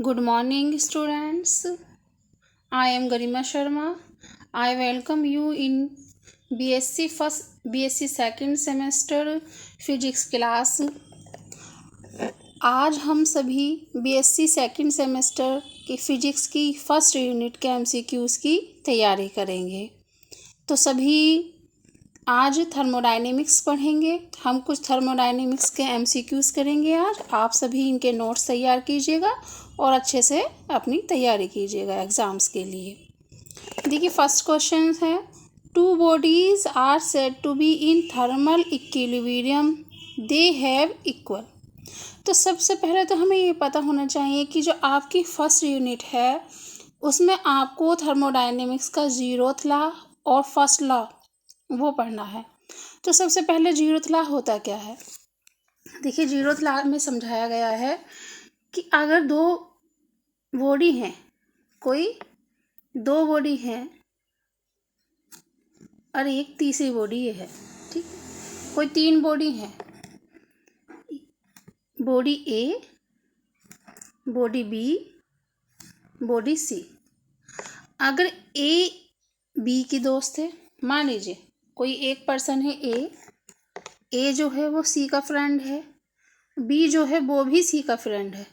Good morning, students. I am Garima Sharma. I welcome you in BSc second semester physics class. आज हम सभी BSc second semester की physics की first unit के MCQs की तैयारी करेंगे। तो सभी आज थर्मोडायनेमिक्स पढ़ेंगे। हम कुछ थर्मोडायनेमिक्स के MCQs करेंगे आज। आप सभी इनके नोट्स तैयार कीजिएगा और अच्छे से अपनी तैयारी कीजिएगा एग्ज़ाम्स के लिए। देखिए फर्स्ट क्वेश्चन है, two bodies are said to be in thermal equilibrium, they have equal. तो सबसे पहले तो हमें ये पता होना चाहिए कि जो आपकी फर्स्ट यूनिट है उसमें आपको थर्मोडायनेमिक्स का जीरोथ लॉ और फर्स्ट लॉ वो पढ़ना है। तो सबसे पहले जीरोथ लॉ होता क्या है? देखिए जीरोथ लॉ में समझाया गया है कि अगर दो बॉडी हैं, कोई दो बॉडी हैं और एक तीसरी बॉडी ये है, ठीक, कोई तीन बॉडी हैं, बॉडी ए, बॉडी बी, बॉडी सी। अगर ए बी की दोस्त है, मान लीजिए कोई एक पर्सन है ए जो है वो सी का फ्रेंड है, बी जो है वो भी सी का फ्रेंड है।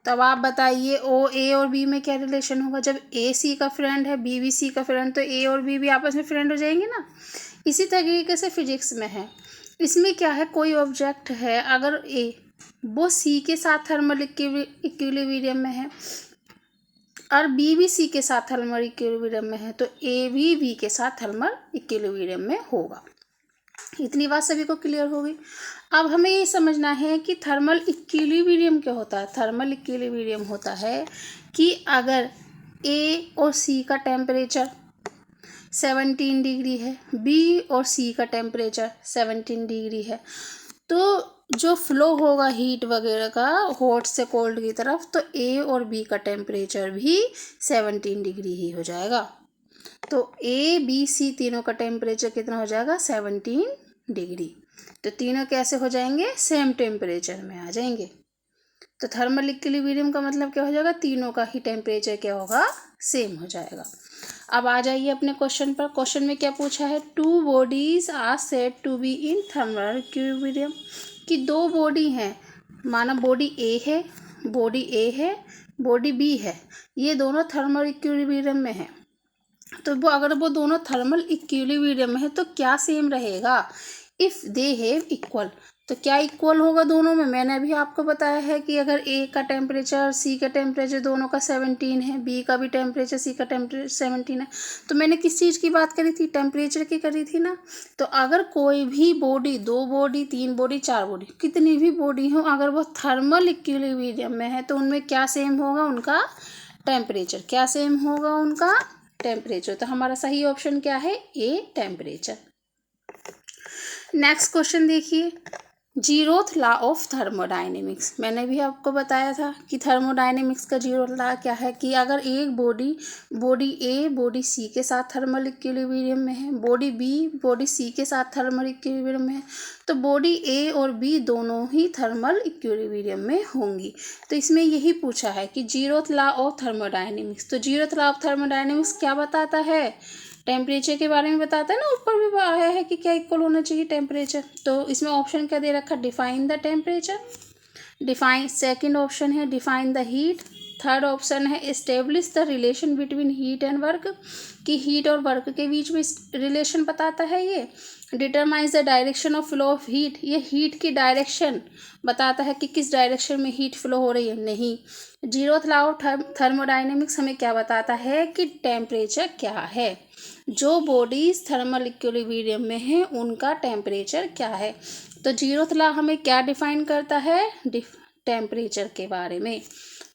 तब आप बताइए ओ ए और बी में क्या रिलेशन होगा? जब ए सी का फ्रेंड है, बी भी सी का फ्रेंड, तो ए और बी भी आपस में फ्रेंड हो जाएंगे ना। इसी तरीके से फिजिक्स में है। इसमें क्या है, कोई ऑब्जेक्ट है, अगर ए वो सी के साथ थर्मल इक्विलिब्रियम में है और बी भी सी के साथ थर्मल इक्विलिब्रियम में है, तो ए भी बी के साथ थर्मल इक्विलिब्रियम में होगा। इतनी बात सभी को क्लियर होगी। अब हमें ये समझना है कि थर्मल इक्विलिब्रियम क्या होता है। थर्मल इक्विलिब्रियम होता है कि अगर ए और सी का टेम्परेचर 17 डिग्री है, बी और सी का टेम्परेचर 17 डिग्री है, तो जो फ्लो होगा हीट वगैरह का हॉट से कोल्ड की तरफ, तो ए और बी का टेम्परेचर भी 17 डिग्री ही हो जाएगा। तो ए बी सी तीनों का टेम्परेचर कितना हो जाएगा? 17 डिग्री। तो तीनों कैसे हो जाएंगे? सेम टेम्परेचर में आ जाएंगे। तो थर्मल इक्विलिब्रियम का मतलब क्या हो जाएगा? तीनों का ही टेम्परेचर क्या होगा? सेम हो जाएगा। अब आ जाइए अपने क्वेश्चन पर। क्वेश्चन में क्या पूछा है? Two bodies are said to be in thermal equilibrium, कि दो बॉडी हैं, माना बॉडी ए है, बॉडी बी है, ये दोनों थर्मल इक्विलिब्रियम में है। तो वो अगर वो दोनों थर्मल इक्विलिब्रियम में है तो क्या सेम रहेगा? If they have equal. तो क्या इक्वल होगा दोनों में? मैंने अभी आपको बताया है कि अगर ए का टेम्परेचर सी का टेम्परेचर दोनों का 17 है, बी का भी टेम्परेचर सी का टेम्परेचर 17 है, तो मैंने किस चीज़ की बात करी थी? टेम्परेचर की करी थी ना। तो अगर कोई भी बॉडी, दो बॉडी, तीन बॉडी, चार बॉडी, कितनी भी बॉडी हो, अगर वो थर्मल इक्विलिब्रियम में है तो उनमें क्या सेम होगा? उनका टेम्परेचर। क्या सेम होगा? उनका टेम्परेचर। तो हमारा सही ऑप्शन क्या है? A, temperature. नेक्स्ट क्वेश्चन देखिए, जीरोथ लॉ ऑफ थर्मोडायनेमिक्स। मैंने भी आपको बताया था कि थर्मोडायनेमिक्स का जीरोथ लॉ क्या है कि अगर एक बॉडी ए बॉडी सी के साथ थर्मल इक्विलिब्रियम में है, बॉडी बी बॉडी सी के साथ थर्मल इक्विलिब्रियम में है, तो बॉडी ए और बी दोनों ही थर्मल इक्विलिब्रियम में होंगी। तो इसमें यही पूछा है कि जीरोथ लॉ ऑफ थर्मोडायनेमिक्स। तो जीरोथ लॉ ऑफ थर्मोडायनेमिक्स क्या बताता है? टेम्परेचर के बारे में बताता है ना, ऊपर भी आया है कि क्या इक्वल होना चाहिए टेम्परेचर। तो इसमें ऑप्शन क्या दे रखा? Define the temperature, define, second option है define the heat, third option है establish the relation between heat and work, कि हीट और वर्क के बीच में रिलेशन बताता है ये। Determines the direction of flow of heat, ये हीट की डायरेक्शन बताता है कि किस डायरेक्शन में हीट फ्लो हो रही है। नहीं। जीरोथ लॉ ऑफ थर्मोडायनेमिक्स हमें क्या बताता है कि टेम्परेचर क्या है, जो बॉडीज थर्मल इक्विलिब्रियम में हैं उनका टेम्परेचर क्या है। तो जीरोथ लॉ हमें क्या डिफाइन करता है? टेम्परेचर के बारे में।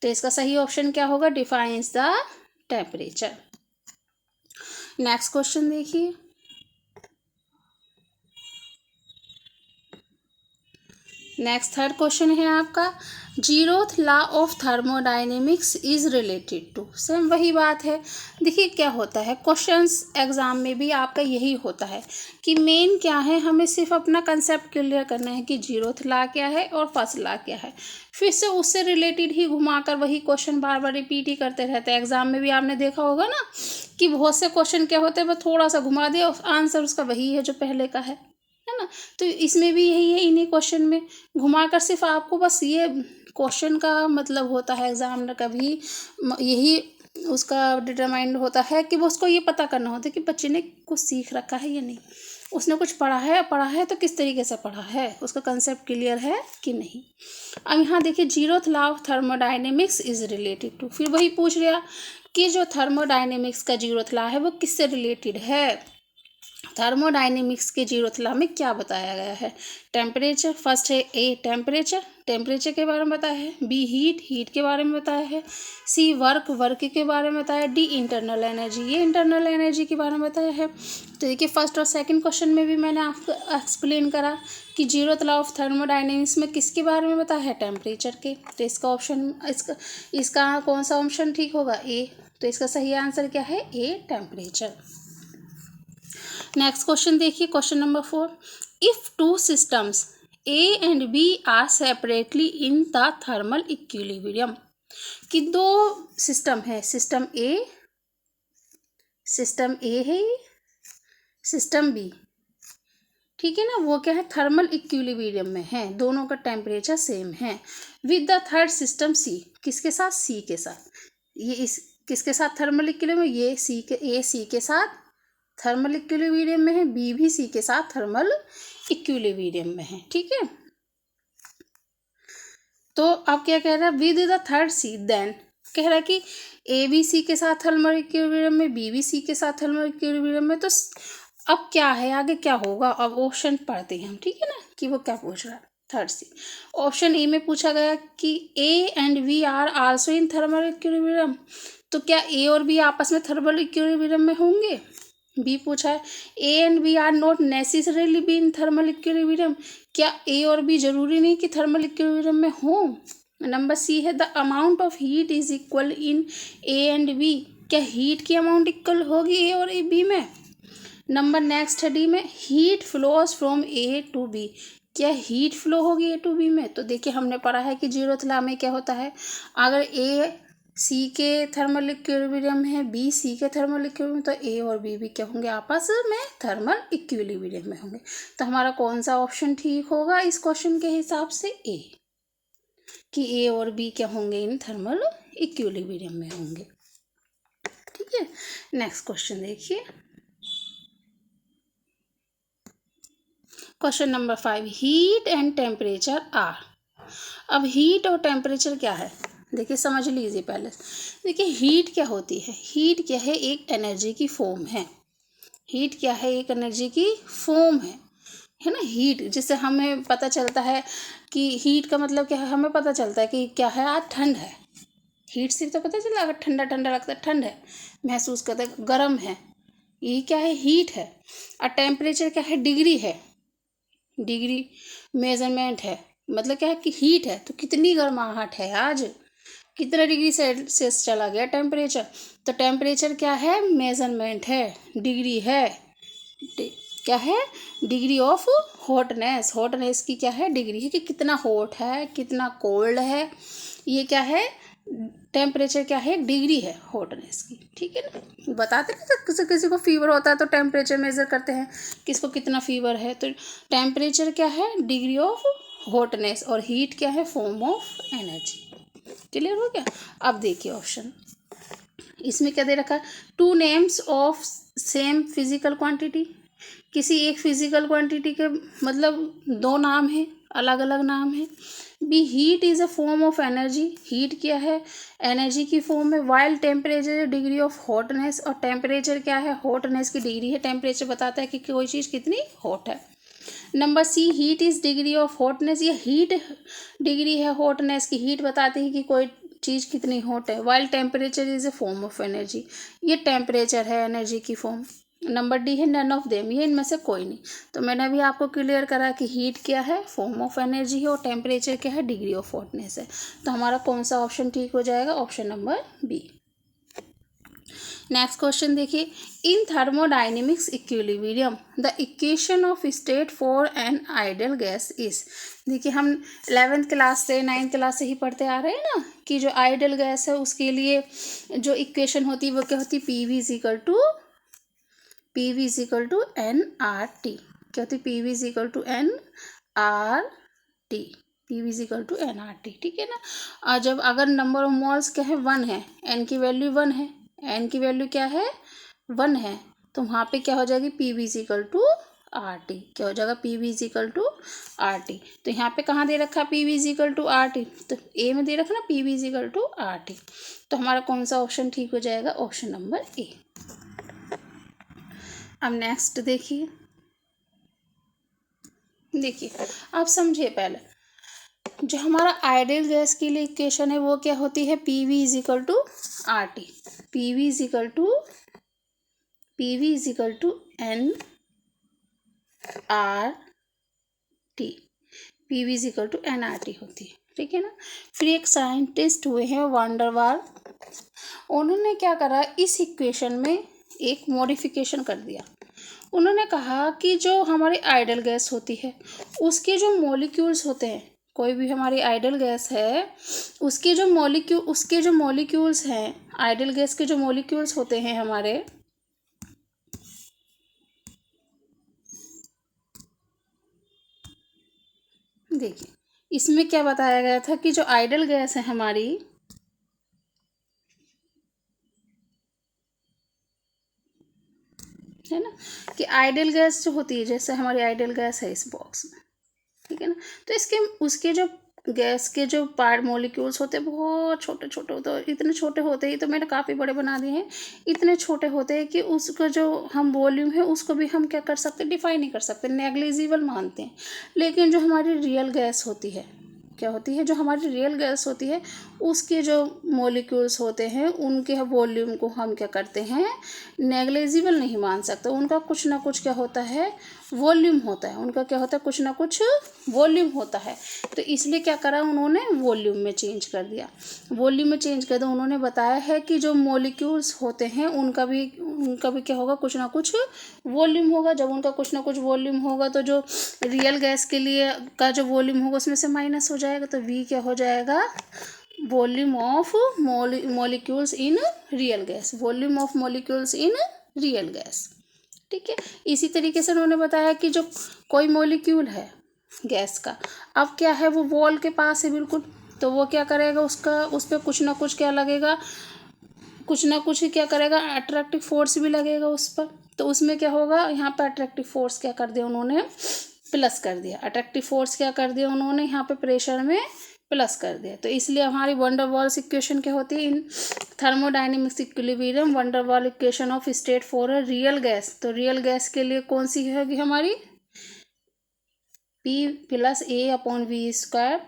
तो इसका सही ऑप्शन क्या होगा? Defines the temperature. Next question देखिए, नेक्स्ट थर्ड क्वेश्चन है आपका, zeroth law of thermodynamics is related to. Same वही बात है। देखिए क्या होता है, क्वेश्चंस एग्जाम में भी आपका यही होता है कि मेन क्या है, हमें सिर्फ अपना कंसेप्ट क्लियर करना है कि जीरोथ लॉ क्या है और फर्स्ट लॉ क्या है, फिर से उससे रिलेटेड ही घुमाकर वही क्वेश्चन बार बार रिपीट ही करते रहते हैं। एग्जाम में भी आपने देखा होगा ना कि बहुत से क्वेश्चन क्या होते हैं, बस थोड़ा सा घुमा दिया, आंसर उसका वही है जो पहले का है ना। तो इसमें भी यही है, इन्हीं क्वेश्चन में घुमाकर सिर्फ आपको बस ये क्वेश्चन का मतलब होता है एग्जाम का भी यही उसका डिटरमाइंड होता है कि वो उसको ये पता करना होता है कि बच्चे ने कुछ सीख रखा है या नहीं, उसने कुछ पढ़ा है तो किस तरीके से पढ़ा है, उसका कंसेप्ट क्लियर है कि नहीं। अब यहाँ देखिए, zeroth law of thermodynamics is related to, फिर वही पूछ लिया कि जो थर्मोडायनेमिक्स का जीरोथ लॉ है वो किससे रिलेटेड है। थर्मोडायनेमिक्स के जीरोथ लॉ में क्या बताया गया है, टेम्परेचर, फर्स्ट है ए टेम्परेचर के बारे में बताया है, बी हीट के बारे में बताया है, सी वर्क के बारे में बताया है, डी इंटरनल एनर्जी, ये इंटरनल एनर्जी के बारे में बताया है। तो देखिए फर्स्ट और सेकंड क्वेश्चन में भी मैंने आपको एक्सप्लेन करा कि जीरोथ लॉ ऑफ थर्मोडायनेमिक्स में किसके बारे में बताया है, टेम्परेचर के। तो इसका ऑप्शन इसका कौन सा ऑप्शन ठीक होगा, ए। तो इसका सही आंसर क्या है, ए टेम्परेचर। नेक्स्ट क्वेश्चन देखिए, question number 4, if two systems A and B are separately in the thermal equilibrium, कि दो सिस्टम है, सिस्टम ए है, सिस्टम बी, ठीक है ना, वो क्या है, थर्मल इक्विलिब्रियम में है, दोनों का टेम्परेचर सेम है, विद द थर्ड सिस्टम सी, किसके साथ, सी के साथ। ये इस किसके साथ थर्मल इक्विलिब्रियम, ये ए सी के साथ थर्मल इक्विलिब्रियम में है, बी भी सी के साथ थर्मल इक्विलिब्रियम में है, ठीक है। तो अब क्या कह रहा है, with the third C, then कह रहा है कि ए बी सी के साथ थर्मल इक्विलिब्रियम में, बी भी सी के साथ थर्मल इक्विलिब्रियम में। तो अब क्या है, आगे क्या होगा, अब ऑप्शन पढ़ते हैं हम, ठीक है ना, कि वो क्या पूछ रहा है। थर्ड सी, ऑप्शन ए में पूछा गया कि A and B are also in thermal equilibrium, तो क्या ए और बी आपस में थर्मल इक्विलिब्रियम में होंगे। बी पूछा है A and B are not necessarily be in thermal equilibrium, क्या ए और बी जरूरी नहीं कि थर्मल इक्विलिब्रियम में हो। नंबर सी है, the amount of heat is equal in A and B, क्या हीट की अमाउंट इक्वल होगी ए और बी में। नंबर नेक्स्ट है डी में, heat flows from A to B, क्या हीट फ्लो होगी ए टू बी में। तो देखिए हमने पढ़ा है कि जीरोथ लॉ में क्या होता है, अगर ए सी के थर्मल इक्विलिब्रियम है, बी सी के थर्मल इक्विलिब्रियम, तो ए और बी भी क्या होंगे, आपस में थर्मल इक्विलिब्रियम में होंगे। तो हमारा कौन सा ऑप्शन ठीक होगा इस क्वेश्चन के हिसाब से, ए, कि ए और बी क्या होंगे, इन थर्मल इक्विलिब्रियम में होंगे, ठीक है। नेक्स्ट क्वेश्चन देखिए, question number 5, heat and temperature are. अब हीट और टेम्परेचर क्या है, देखिए समझ लीजिए पहले। देखिए हीट क्या होती है, हीट क्या है, एक एनर्जी की फॉर्म है। हीट क्या है, एक एनर्जी की फॉर्म है ना। हीट जिससे हमें पता चलता है कि हीट का मतलब क्या है, हमें पता चलता है कि क्या है, आज ठंड है, हीट से तो पता चला, अगर ठंडा ठंडा लगता है, ठंड है, महसूस करते हैं, गर्म है, ये क्या है, हीट है। और टेम्परेचर क्या है, डिग्री है, डिग्री मेजरमेंट है, मतलब क्या है कि हीट है तो कितनी गर्माहट है, आज कितना डिग्री सेल्सियस चला गया टेम्परेचर। तो टेम्परेचर क्या है, मेजरमेंट है, डिग्री है, क्या है, डिग्री ऑफ हॉटनेस, हॉटनेस की क्या है, डिग्री है कि कितना हॉट है, कितना कोल्ड है, ये क्या है, टेम्परेचर क्या है, डिग्री है हॉटनेस की, ठीक है ना। बताते हैं तो किसी किसी को फीवर होता है तो टेम्परेचर मेजर करते हैं, किसको कितना फीवर है, तो टेम्परेचर क्या है, डिग्री ऑफ हॉटनेस, और हीट क्या है, फॉर्म ऑफ एनर्जी। क्लियर हो गया। अब देखिए ऑप्शन, इसमें क्या दे रखा है, two names of same physical quantity, किसी एक फिजिकल क्वांटिटी के मतलब दो नाम है, अलग अलग नाम है। B heat is a form of energy, heat क्या है, एनर्जी की फॉर्म है। While temperature degree of hotness, और टेम्परेचर क्या है, हॉटनेस की डिग्री है, टेम्परेचर बताता है कि कोई चीज़ कितनी हॉट है। Number C, heat is degree of hotness, ये हीट डिग्री है हॉटनेस की, हीट बताती है कि कोई चीज़ कितनी हॉट है। While temperature is a form of energy, ये टेम्परेचर है एनर्जी की फॉर्म, नंबर डी है नन ऑफ देम, ये इनमें से कोई नहीं। तो मैंने अभी आपको क्लियर करा कि हीट क्या है, फॉर्म ऑफ एनर्जी है, और टेम्परेचर क्या है, डिग्री ऑफ हॉटनेस है। तो हमारा कौन सा ऑप्शन ठीक हो जाएगा, option number B. Next question देखिए, in thermodynamics equilibrium the equation of state for an ideal gas is. देखिए हम 11th क्लास से 9th क्लास से ही पढ़ते आ रहे हैं ना कि जो आइडियल गैस है उसके लिए जो इक्वेशन होती है वो क्या होती है, P V is equal to N R T. क्या होती है, P V is equal to N R T, P V is equal to N R T, ठीक है ना। और जब अगर नंबर ऑफ मोल्स क्या है, 1 है, एन की वैल्यू 1 है, एन की वैल्यू क्या है, 1 है, तो वहाँ पे क्या हो जाएगी, P V is equal to R T. क्या हो जाएगा, P V is equal to R T. तो यहाँ पे कहाँ दे रखा, P V is equal to R T, तो ए में दे रखा ना P V is equal to R T. तो हमारा कौन सा ऑप्शन ठीक हो जाएगा, ऑप्शन नंबर ए। अब नेक्स्ट देखिए, आप समझिए पहले, जो हमारा आइडियल गैस के लिए इक्वेशन है वो क्या होती है, P V is equal to R T, P V is equal to N R T, P V is equal to N R T होती है, ठीक है ना। फिर एक साइंटिस्ट हुए हैं वांडरवाल, उन्होंने क्या करा, इस इक्वेशन में एक मॉडिफिकेशन कर दिया। उन्होंने कहा कि जो हमारी आइडियल गैस होती है उसके जो मॉलिक्यूल्स होते हैं, कोई भी हमारी आइडियल गैस है उसके जो मॉलिक्यूल्स हैं, आइडियल गैस के जो मॉलिक्यूल्स होते हैं हमारे, देखिए इसमें क्या बताया गया था कि जो आइडियल गैस है हमारी, है ना, कि आइडियल गैस जो होती है, जैसे हमारी आइडियल गैस है इस बॉक्स में, ठीक है ना, तो उसके जो गैस के जो पार्ट मॉलिक्यूल्स होते हैं बहुत छोटे छोटे होते हैं, इतने छोटे होते हैं, तो मैंने काफ़ी बड़े बना दिए हैं, इतने छोटे होते हैं कि उसका जो हम वॉल्यूम है उसको भी हम क्या कर सकते, डिफाइन नहीं कर सकते, नेग्लिजिबल मानते हैं। लेकिन जो हमारी रियल गैस होती है, क्या होती है, जो हमारी रियल गैस होती है उसके जो मॉलिक्यूल्स होते हैं उनके वॉल्यूम को हम क्या करते हैं, नेग्लिजिबल नहीं मान सकते, उनका कुछ ना कुछ क्या होता है, वॉल्यूम होता है, उनका क्या होता है, कुछ ना कुछ वॉल्यूम होता है। तो इसलिए क्या करा उन्होंने, वॉल्यूम में चेंज कर दिया, उन्होंने बताया है कि जो मॉलिक्यूल्स होते हैं उनका भी क्या होगा, कुछ ना कुछ वॉल्यूम होगा। जब उनका कुछ ना कुछ वॉल्यूम होगा तो जो रियल गैस के लिए का जो वॉल्यूम होगा उसमें से माइनस हो जाएगा, तो वी क्या हो जाएगा, volume of molecules in real gas, volume of molecules in real gas, ठीक है। इसी तरीके से उन्होंने बताया कि जो कोई मॉलिक्यूल है गैस का, अब क्या है, वो वॉल के पास है बिल्कुल, तो वो क्या करेगा, उस पर कुछ ना कुछ क्या लगेगा, कुछ ना कुछ क्या करेगा, अट्रैक्टिव फोर्स भी लगेगा उस पर। तो उसमें क्या होगा, यहाँ पर अट्रैक्टिव फोर्स क्या कर दिया उन्होंने, प्लस कर दिया, अट्रैक्टिव फोर्स क्या कर दिया उन्होंने, यहाँ पे प्रेशर में प्लस कर दिया। तो इसलिए हमारी वंडर वाल्स इक्वेशन क्या होती है, in thermodynamics equilibrium Van der Waal equation of state for a real gas. तो रियल गैस के लिए कौन सी होगी हमारी, P plus A upon V square,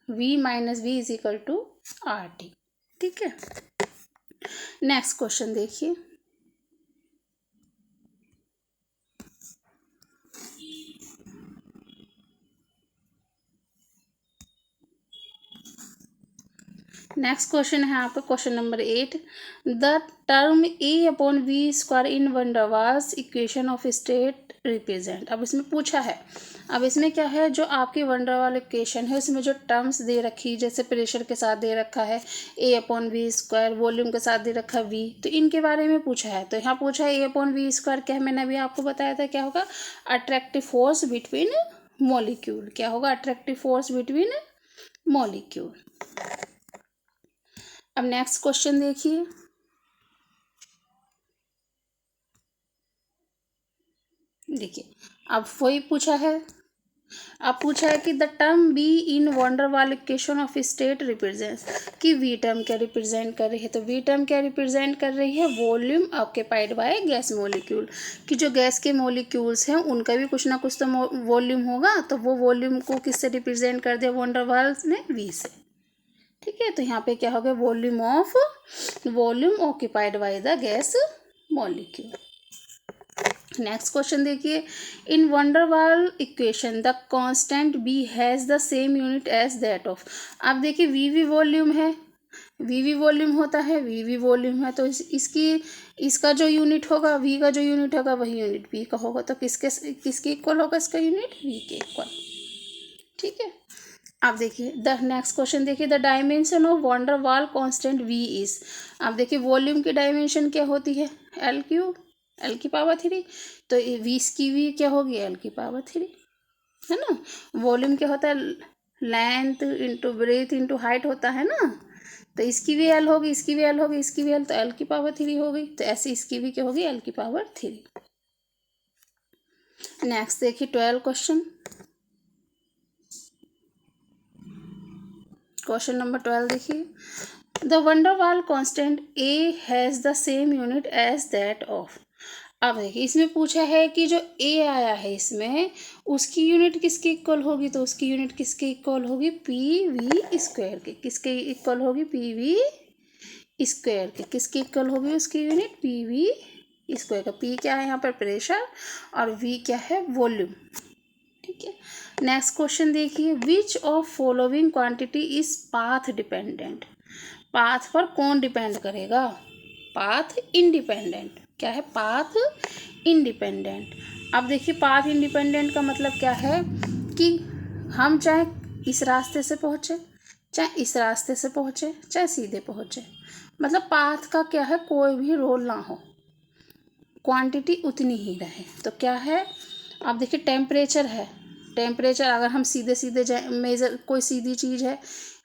V minus V is equal to R T, ठीक है। नेक्स्ट क्वेश्चन देखिए, नेक्स्ट क्वेश्चन है आपका question number 8, the term A upon V square in Van der Waals equation of state represent. अब इसमें पूछा है, अब इसमें क्या है, जो आपकी वंडर वाल इक्वेशन है उसमें जो टर्म्स दे रखी, जैसे प्रेशर के साथ दे रखा है ए अपॉन वी स्क्वायर, वॉल्यूम के साथ दे रखा वी, तो इनके बारे में पूछा है। तो यहाँ पूछा है ए अपॉन वी स्क्वायर क्या है, मैंने अभी आपको बताया था क्या होगा, अट्रैक्टिव फोर्स बिटवीन मॉलिक्यूल, क्या होगा, अट्रैक्टिव फोर्स बिटवीन मॉलिक्यूल। अब नेक्स्ट क्वेश्चन देखिए, अब वही पूछा है, अब पूछा है कि the term be in wonder Waal equation of state represents, कि वी टर्म क्या रिप्रेजेंट कर रही है, तो वी टर्म क्या रिप्रेजेंट कर रही है, volume occupied by gas molecule, कि जो गैस के मॉलिक्यूल्स हैं उनका भी कुछ ना कुछ तो वॉल्यूम होगा, तो वो वॉल्यूम को किससे रिप्रेजेंट कर दिया वंडर वाल ने, वी से, ठीक है। तो यहाँ पे क्या हो गया, volume occupied by the gas molecule. Next question देखिए, in Van der Waal equation the constant B has the same unit as that of. अब देखिए वी वॉल्यूम है, वी वॉल्यूम होता है, वी वॉल्यूम है, तो इसका जो यूनिट होगा, वी का जो यूनिट होगा वही यूनिट वी का होगा, तो किसके इक्वल होगा इसका यूनिट, वी के इक्वल। ठीक है, अब देखिए द नेक्स्ट क्वेश्चन देखिए, the dimension of van der Waals constant V is. अब देखिए वॉल्यूम की डायमेंशन क्या होती है, एल क्यूब, एल की पावर 3, तो वी की वी क्या होगी, एल की पावर 3, है ना। वॉल्यूम क्या होता है, length into breadth into height होता है ना, तो इसकी भी एल होगी, इसकी भी एल होगी, इसकी भी एल, तो एल की पावर 3 होगी, तो ऐसे इसकी भी क्या होगी, एल की पावर 3। नेक्स्ट देखिए 12 क्वेश्चन, क्वेश्चन नंबर 12 देखिए, the van der Waals constant a has the same unit as that of. अब देखिए इसमें पूछा है कि जो ए आया है इसमें उसकी यूनिट किसके इक्वल होगी, तो उसकी यूनिट किसके इक्वल होगी, पी वी स्क्वायर के। किसके इक्वल होगी, पी वी स्क्वायर के। किसके इक्वल होगी उसकी यूनिट, पी वी स्क्वायर का। पी क्या है यहाँ पर, प्रेशर, और वी क्या है, वॉल्यूम। ठीक है, नेक्स्ट क्वेश्चन देखिए, which of following quantity is path dependent. Path पर कौन डिपेंड करेगा, पाथ इंडिपेंडेंट। क्या है, पाथ इंडिपेंडेंट। अब देखिए पाथ इंडिपेंडेंट का मतलब क्या है कि हम चाहे इस रास्ते से पहुँचे, चाहे इस रास्ते से पहुँचे, चाहे सीधे पहुँचे, मतलब पाथ का क्या है, कोई भी रोल ना हो, क्वांटिटी उतनी ही रहे। तो क्या है, आप देखिए टेम्परेचर है, टेम्परेचर अगर हम सीधे सीधे मेजर, कोई सीधी चीज़ है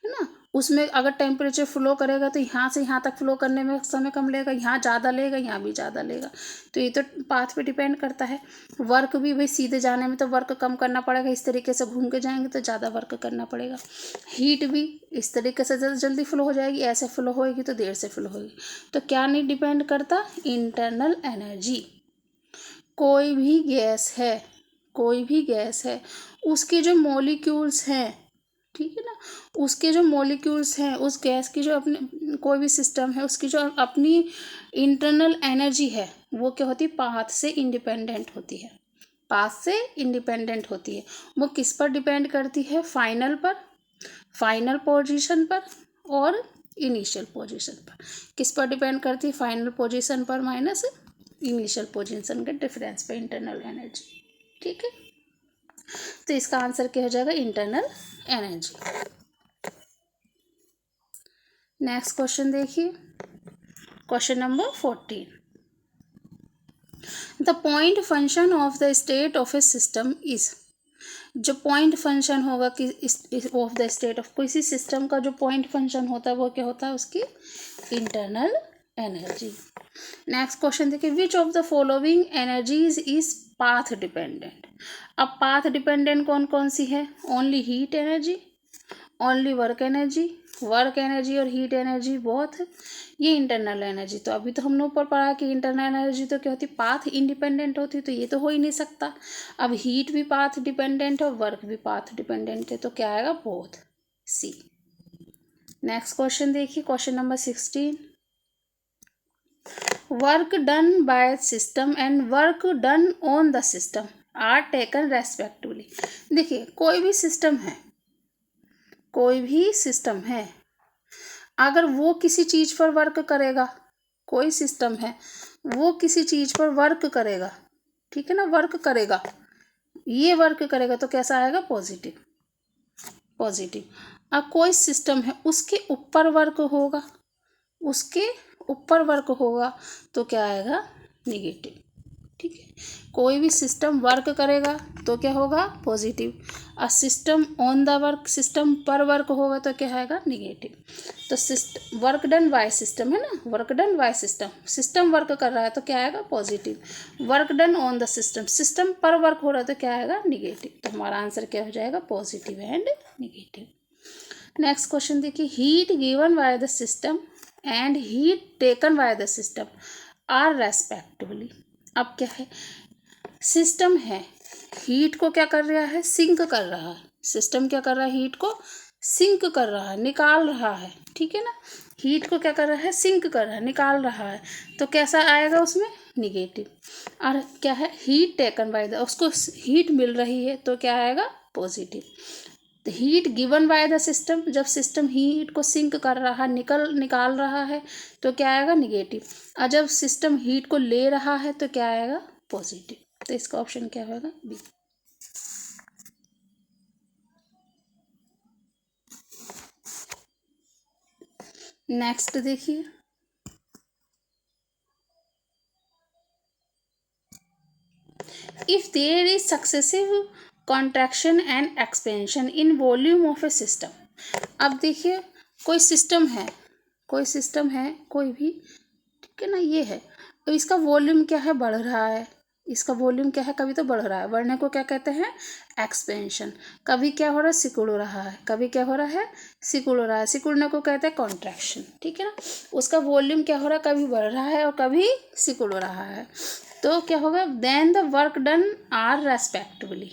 ना, उसमें अगर टेम्परेचर फ्लो करेगा तो यहाँ से यहाँ तक फ्लो करने में समय कम लेगा, यहाँ ज़्यादा लेगा, यहाँ भी ज़्यादा लेगा, तो ये तो पाथ पे डिपेंड करता है। वर्क भी भाई सीधे जाने में तो वर्क कम करना पड़ेगा, इस तरीके से घूम के जाएंगे तो ज़्यादा वर्क करना पड़ेगा। हीट भी इस तरीके से जल्दी फ्लो हो जाएगी, ऐसे फ्लो होएगी तो देर से फ्लो होगी। तो क्या नहीं डिपेंड करता, इंटरनल एनर्जी। कोई भी गैस है, कोई भी गैस है, उसके जो मॉलिक्यूल्स हैं, ठीक है ना, उसके जो मॉलिक्यूल्स हैं, उस गैस की जो अपने, कोई भी सिस्टम है उसकी जो अपनी इंटरनल एनर्जी है वो क्या होती है, पाथ से इंडिपेंडेंट होती है। पाथ से इंडिपेंडेंट होती है। वो किस पर डिपेंड करती है, फाइनल पर, फाइनल पोजीशन पर और इनिशियल पोजीशन पर। किस पर डिपेंड करती है, फाइनल पोजीशन पर माइनस इनिशियल पोजीशन के डिफरेंस पे इंटरनल एनर्जी। ठीक है, तो इसका आंसर क्या हो जाएगा, इंटरनल एनर्जी। नेक्स्ट क्वेश्चन देखिए, question number 14, the point function of the state of a system is. जो पॉइंट फंक्शन होगा कि ऑफ द स्टेट ऑफ किसी सिस्टम का जो पॉइंट फंक्शन होता है वो क्या होता है, उसकी इंटरनल एनर्जी। नेक्स्ट क्वेश्चन देखिए, which of the following energies is path dependent. अब पाथ डिपेंडेंट कौन कौन सी है, only heat energy, only work energy, work energy और हीट एनर्जी बोथ, ये इंटरनल एनर्जी। तो अभी तो हमने ऊपर पढ़ा कि इंटरनल एनर्जी तो क्या होती, पाथ इंडिपेंडेंट होती, तो ये तो हो ही नहीं सकता। अब हीट भी पाथ डिपेंडेंट है, वर्क भी पाथ डिपेंडेंट है, तो क्या आएगा, बोथ, सी। नेक्स्ट क्वेश्चन देखिए, question number 16, work done by system and work done on the system are taken respectively. देखिए कोई भी सिस्टम है, कोई भी सिस्टम है, अगर वो किसी चीज़ पर वर्क करेगा, कोई सिस्टम है वो किसी चीज़ पर वर्क करेगा, ठीक है ना, वर्क करेगा, ये वर्क करेगा तो कैसा आएगा, पॉजिटिव, पॉजिटिव। अब कोई सिस्टम है उसके ऊपर वर्क होगा, उसके ऊपर वर्क होगा तो क्या आएगा, निगेटिव। ठीक है, कोई भी सिस्टम वर्क करेगा तो क्या होगा, पॉजिटिव। और system on the work, system पर वर्क होगा तो क्या आएगा, निगेटिव। तो system, work done by system है ना, work done by system, system work कर रहा है तो क्या आएगा, positive. Work done on the system, system पर वर्क हो रहा है तो क्या आएगा, निगेटिव। तो हमारा आंसर क्या हो जाएगा, positive and negative. Next question देखिए, heat given by the system and heat taken by the system are respectively. अब क्या है, सिस्टम है, हीट को क्या कर रहा है, सिंक कर रहा है, सिस्टम क्या कर रहा है, हीट को सिंक कर रहा है, निकाल रहा है, ठीक है ना। हीट को क्या कर रहा है, सिंक कर रहा है, निकाल रहा है, तो कैसा आएगा उसमें, निगेटिव। और क्या है, हीट टेकन बाय द, उसको हीट मिल रही है तो क्या आएगा, positive. The heat given by the system, जब सिस्टम हीट को सिंक कर रहा है, निकाल रहा है, तो क्या आएगा, निगेटिव। और जब सिस्टम हीट को ले रहा है तो क्या आएगा, पॉजिटिव। तो इसका ऑप्शन क्या होगा, बी। नेक्स्ट देखिए, if there is successive contraction and expansion in volume of a system। अब देखिए कोई सिस्टम है, कोई भी, ठीक है ना, ये है, तो इसका वॉल्यूम क्या है, बढ़ रहा है, इसका वॉल्यूम क्या है, कभी तो बढ़ रहा है, बढ़ने को क्या कहते हैं, एक्सपेंशन। कभी क्या हो रहा है, सिकुड़ रहा है, कभी क्या हो रहा है, सिकुड़ रहा है, सिकुड़ने को कहते हैं कॉन्ट्रैक्शन, ठीक है ना। उसका वॉल्यूम क्या हो रहा है, कभी बढ़ रहा है और कभी सिकुड़ रहा है, तो क्या होगा, then the work done are respectively,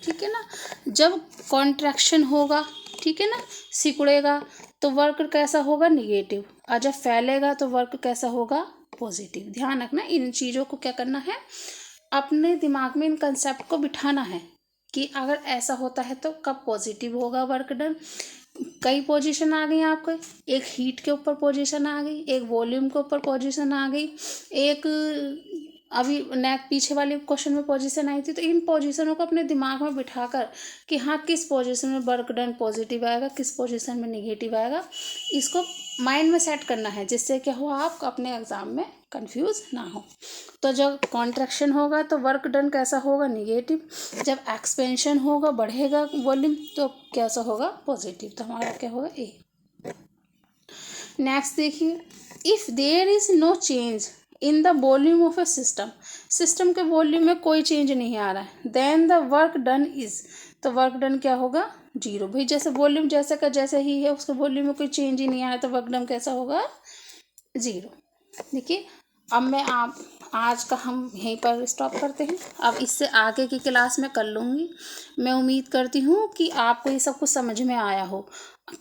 ठीक है ना। जब कॉन्ट्रैक्शन होगा, ठीक है ना, सिकुड़ेगा तो वर्क कैसा होगा, निगेटिव, और जब फैलेगा तो वर्क कैसा होगा, पॉजिटिव। ध्यान रखना, इन चीज़ों को क्या करना है, अपने दिमाग में इन कंसेप्ट को बिठाना है कि अगर ऐसा होता है तो कब पॉजिटिव होगा वर्क डन। कई पोजीशन आ गई आपको, एक हीट के ऊपर पोजीशन आ गई, एक वॉल्यूम के ऊपर पोजीशन आ गई, एक अभी पीछे वाले क्वेश्चन में पोजीशन आई थी। तो इन पोजीशनों को अपने दिमाग में बिठाकर कि हाँ किस पोजीशन में वर्क डन पॉजिटिव आएगा, किस पोजीशन में निगेटिव आएगा, इसको माइंड में सेट करना है, जिससे क्या हो, आप अपने एग्जाम में कंफ्यूज ना हो। तो जब कॉन्ट्रैक्शन होगा तो वर्क डन कैसा होगा, निगेटिव। जब एक्सपेंशन होगा, बढ़ेगा वॉल्यूम, तो कैसा होगा, पॉजिटिव। तो हमारा क्या होगा, ए। नेक्स्ट देखिए, if there is no change in the volume of a system के वॉल्यूम में कोई चेंज नहीं आ रहा है, then the work done is, तो वर्क डन क्या होगा, जीरो। भाई जैसे वॉल्यूम जैसे का जैसे ही है, उसके वॉल्यूम में कोई चेंज ही नहीं आया तो वर्क डन कैसा होगा, जीरो। देखिए अब मैं आप आज का हम यहीं पर स्टॉप करते हैं, अब इससे आगे की क्लास में कर लूँगी। मैं उम्मीद करती हूँ कि आपको ये सब कुछ समझ में आया हो।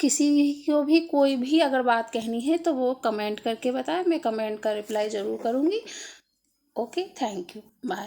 किसी को भी कोई भी अगर बात कहनी है तो वो कमेंट करके बताए, मैं कमेंट का रिप्लाई ज़रूर करूँगी। Okay, thank you, bye.